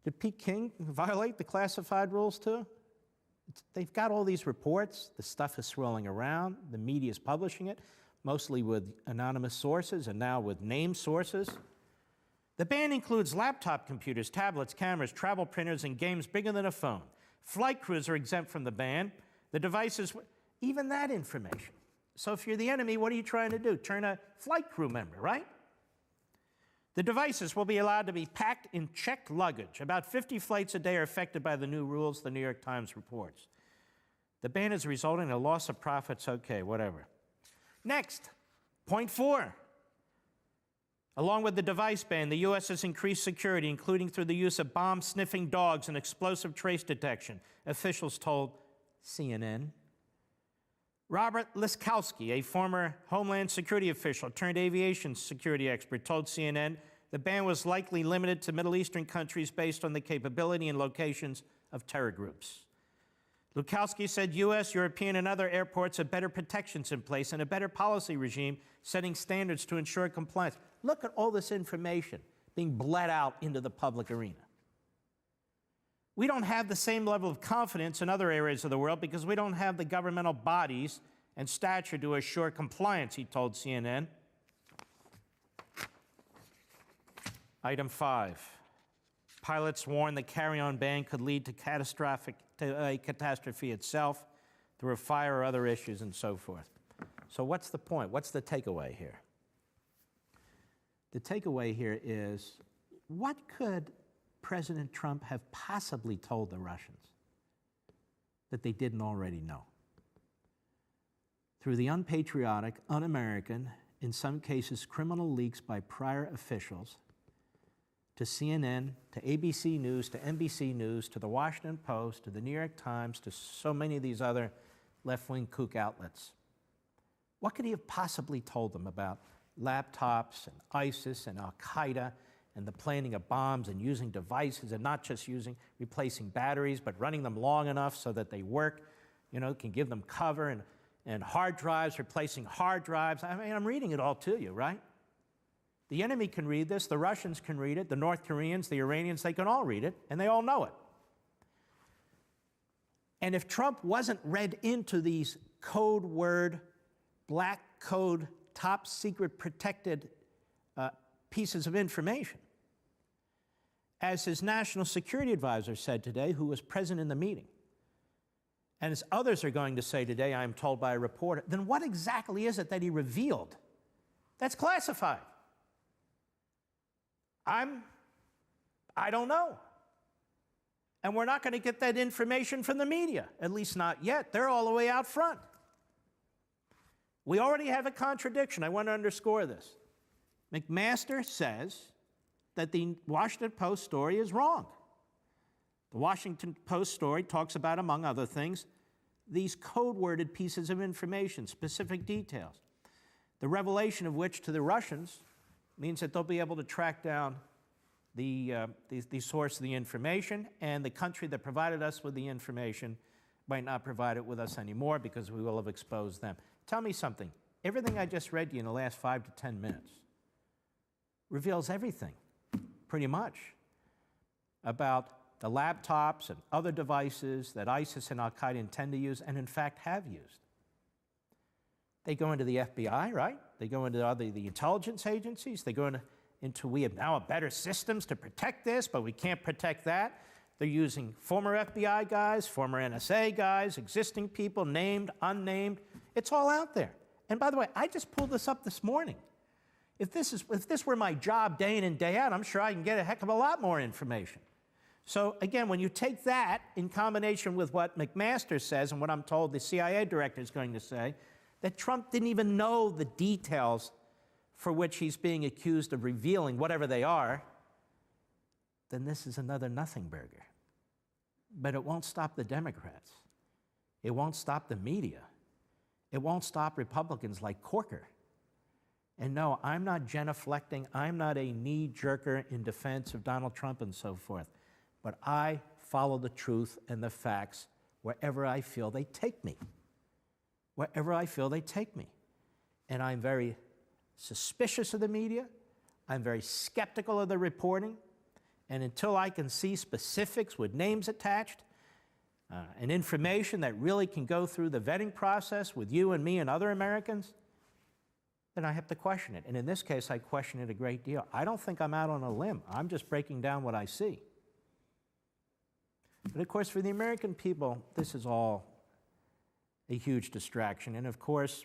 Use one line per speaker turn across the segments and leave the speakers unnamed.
Did Pete King violate the classified rules too? They've got all these reports. The stuff is swirling around. The media is publishing it, mostly with anonymous sources and now with named sources. The ban includes laptop computers, tablets, cameras, travel printers, and games bigger than a phone. Flight crews are exempt from the ban. The devices, even that information. So if you're the enemy, what are you trying to do? Turn a flight crew member, right? The devices will be allowed to be packed in checked luggage. About 50 flights a day are affected by the new rules, the New York Times reports. The ban is resulting in a loss of profits. Okay, whatever. Next, point 4. Along with the device ban, the U.S. has increased security, including through the use of bomb-sniffing dogs and explosive trace detection, officials told CNN. Robert Liskowski, a former Homeland Security official turned aviation security expert, told CNN the ban was likely limited to Middle Eastern countries based on the capability and locations of terror groups. Liskowski said U.S., European, and other airports have better protections in place and a better policy regime setting standards to ensure compliance. Look at all this information being bled out into the public arena. We don't have the same level of confidence in other areas of the world because we don't have the governmental bodies and stature to assure compliance, he told CNN. Item 5. Pilots warn the carry-on ban could lead to a catastrophe itself through a fire or other issues and so forth. So what's the point? What's the takeaway here? The takeaway here is, what could President Trump have possibly told the Russians that they didn't already know? Through the unpatriotic, un-American, in some cases criminal leaks by prior officials to CNN, to ABC News, to NBC News, to the Washington Post, to the New York Times, to so many of these other left-wing kook outlets. What could he have possibly told them about laptops and ISIS and Al-Qaeda and the planning of bombs and using devices and not just replacing batteries, but running them long enough so that they work, can give them cover, and hard drives, replacing hard drives. I mean, I'm reading it all to you, right? The enemy can read this, the Russians can read it, the North Koreans, the Iranians, they can all read it, and they all know it. And if Trump wasn't read into these code word, black code, top secret protected pieces of information, as his national security advisor said today, who was present in the meeting, and as others are going to say today, I am told by a reporter, then what exactly is it that he revealed that's classified? I don't know. And we're not going to get that information from the media, at least not yet. They're all the way out front. We already have a contradiction. I want to underscore this. McMaster says that the Washington Post story is wrong. The Washington Post story talks about, among other things, these code-worded pieces of information, specific details, the revelation of which to the Russians means that they'll be able to track down the source of the information, and the country that provided us with the information might not provide it with us anymore because we will have exposed them. Tell me something. Everything I just read to you in the last 5 to 10 minutes reveals everything, pretty much, about the laptops and other devices that ISIS and Al-Qaeda intend to use and, in fact, have used. They go into the FBI, right? They go into the intelligence agencies. They go into we have now better systems to protect this, but we can't protect that. They're using former FBI guys, former NSA guys, existing people, named, unnamed. It's all out there. And by the way, I just pulled this up this morning. If this were my job day in and day out, I'm sure I can get a heck of a lot more information. So again, when you take that in combination with what McMaster says and what I'm told the CIA director is going to say, that Trump didn't even know the details for which he's being accused of revealing, whatever they are, then this is another nothing burger. But it won't stop the Democrats. It won't stop the media. It won't stop Republicans like Corker. And no, I'm not genuflecting. I'm not a knee-jerker in defense of Donald Trump and so forth. But I follow the truth and the facts wherever I feel they take me. Wherever I feel they take me. And I'm very suspicious of the media. I'm very skeptical of the reporting. And until I can see specifics with names attached and information that really can go through the vetting process with you and me and other Americans, then I have to question it. And in this case, I question it a great deal. I don't think I'm out on a limb. I'm just breaking down what I see. But of course, for the American people, this is all a huge distraction. And of course,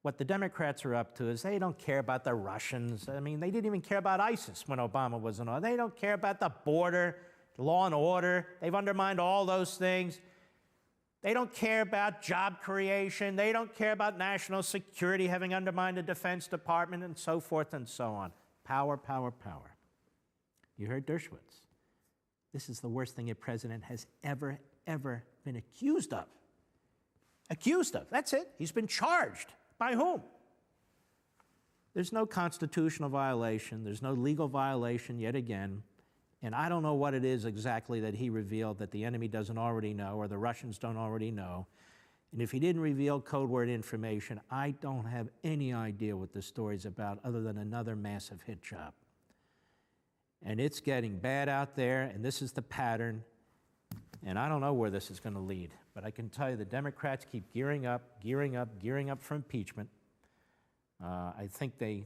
what the Democrats are up to is they don't care about the Russians. I mean, they didn't even care about ISIS when Obama was in office. They don't care about the border, law and order. They've undermined all those things. They don't care about job creation. They don't care about national security, having undermined the Defense Department, and so forth and so on. Power, power, power. You heard Dershowitz. This is the worst thing a president has ever been accused of. Accused of. That's it. He's been charged. By whom? There's no constitutional violation. There's no legal violation yet again. And I don't know what it is exactly that he revealed that the enemy doesn't already know or the Russians don't already know. And if he didn't reveal code word information, I don't have any idea what the story's about other than another massive hit job. And it's getting bad out there, and this is the pattern. And I don't know where this is going to lead, but I can tell you the Democrats keep gearing up for impeachment. I think they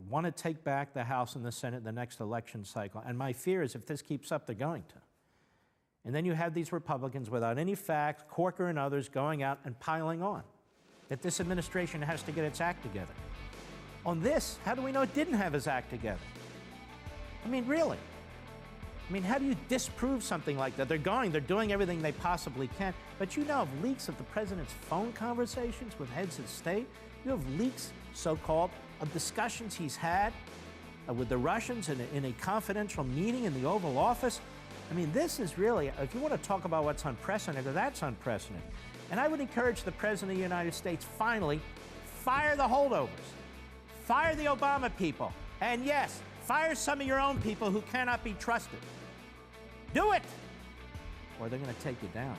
want to take back the House and the Senate in the next election cycle. And my fear is if this keeps up, they're going to. And then you have these Republicans without any facts, Corker and others going out and piling on that this administration has to get its act together. On this, how do we know it didn't have its act together? I mean, really? I mean, how do you disprove something like that? They're doing everything they possibly can, but you now have leaks of the president's phone conversations with heads of state. You have leaks, so-called, of discussions he's had with the Russians in a confidential meeting in the Oval Office. I mean, this is really, if you want to talk about what's unprecedented, that's unprecedented. And I would encourage the President of the United States, finally, fire the holdovers. Fire the Obama people. And yes, fire some of your own people who cannot be trusted. Do it, or they're going to take you down.